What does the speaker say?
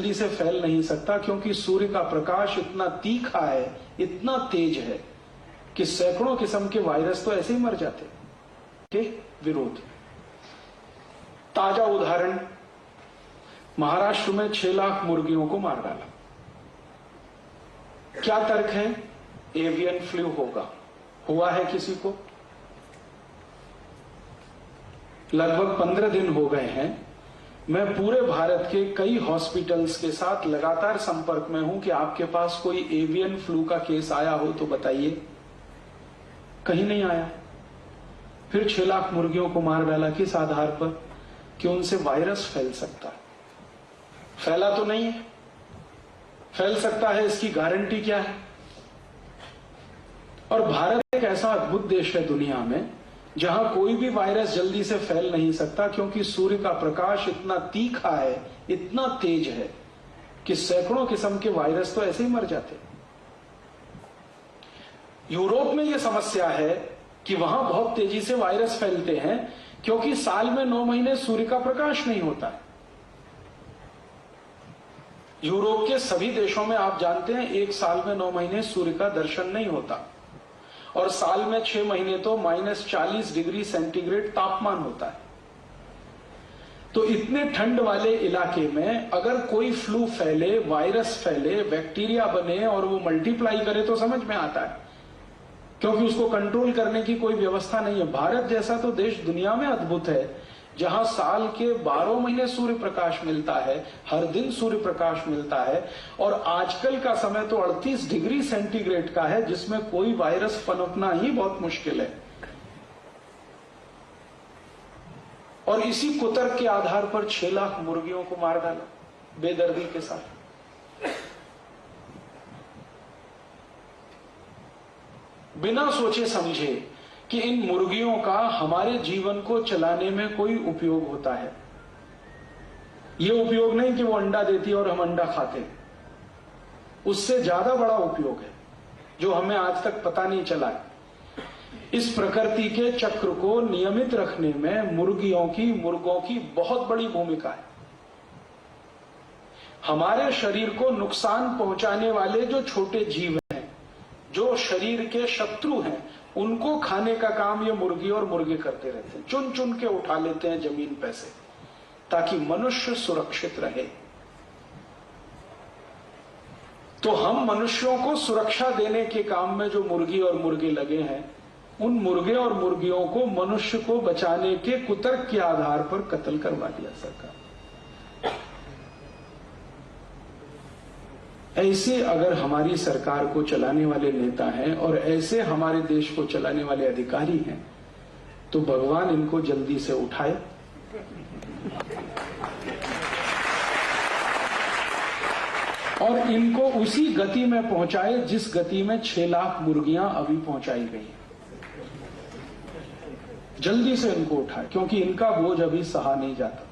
जल्दी से फैल नहीं सकता क्योंकि सूर्य का प्रकाश इतना तीखा है, इतना तेज है कि सैकड़ों किस्म के वायरस तो ऐसे ही मर जाते के विरोध। ताजा उदाहरण, महाराष्ट्र में 6 लाख मुर्गियों को मार डाला। क्या तर्क है? एवियन फ्लू होगा। हुआ है किसी को? लगभग 15 दिन हो गए हैं। मैं पूरे भारत के कई हॉस्पिटल्स के साथ लगातार संपर्क में हूं कि आपके पास कोई एवियन फ्लू का केस आया हो तो बताइए। कहीं नहीं आया। फिर 6 लाख मुर्गियों को मार डाला। किस आधार पर? कि उनसे वायरस फैल सकता है। फैला तो नहीं है, फैल सकता है, इसकी गारंटी क्या है? और भारत एक ऐसा अद्भुत देश है दुनिया में जहां कोई भी वायरस जल्दी से फैल नहीं सकता क्योंकि सूर्य का प्रकाश इतना तीखा है, इतना तेज है कि सैकड़ों किस्म के वायरस तो ऐसे ही मर जाते। यूरोप में यह समस्या है कि वहां बहुत तेजी से वायरस फैलते हैं क्योंकि साल में 9 महीने सूर्य का प्रकाश नहीं होता है। यूरोप के सभी देशों में आप जानते हैं एक साल में 9 महीने सूर्य का दर्शन नहीं होता और साल में 6 महीने तो -40 डिग्री सेंटीग्रेड तापमान होता है। तो इतने ठंड वाले इलाके में अगर कोई फ्लू फैले, वायरस फैले, बैक्टीरिया बने और वो मल्टीप्लाई करे तो समझ में आता है क्योंकि उसको कंट्रोल करने की कोई व्यवस्था नहीं है। भारत जैसा तो देश दुनिया में अद्भुत है जहां साल के 12 महीने सूर्य प्रकाश मिलता है, हर दिन सूर्य प्रकाश मिलता है और आजकल का समय तो 38 डिग्री सेंटीग्रेड का है जिसमें कोई वायरस पनपना ही बहुत मुश्किल है। और इसी कुतर्क के आधार पर 6 लाख मुर्गियों को मार डाला बेदर्दी के साथ। बिना सोचे समझे कि इन मुर्गियों का हमारे जीवन को चलाने में कोई उपयोग होता है। यह उपयोग नहीं कि वो अंडा देती है और हम अंडा खाते हैं, उससे ज्यादा बड़ा उपयोग है जो हमें आज तक पता नहीं चला है। इस प्रकृति के चक्र को नियमित रखने में मुर्गियों की, मुर्गों की बहुत बड़ी भूमिका है। हमारे शरीर को नुकसान पहुंचाने वाले जो छोटे जीव हैं, जो शरीर के शत्रु हैं, उनको खाने का काम ये मुर्गी और मुर्गे करते रहते हैं। चुन चुन के उठा लेते हैं जमीन पे से ताकि मनुष्य सुरक्षित रहे। तो हम मनुष्यों को सुरक्षा देने के काम में जो मुर्गी और मुर्गे लगे हैं, उन मुर्गे और मुर्गियों को मनुष्य को बचाने के कुतर्क के आधार पर कत्ल करवा दिया सरकार। ऐसे अगर हमारी सरकार को चलाने वाले नेता हैं और ऐसे हमारे देश को चलाने वाले अधिकारी हैं तो भगवान इनको जल्दी से उठाए और इनको उसी गति में पहुंचाए जिस गति में 6 लाख मुर्गियां अभी पहुंचाई गई हैं। जल्दी से इनको उठाए क्योंकि इनका बोझ अभी सहा नहीं जाता।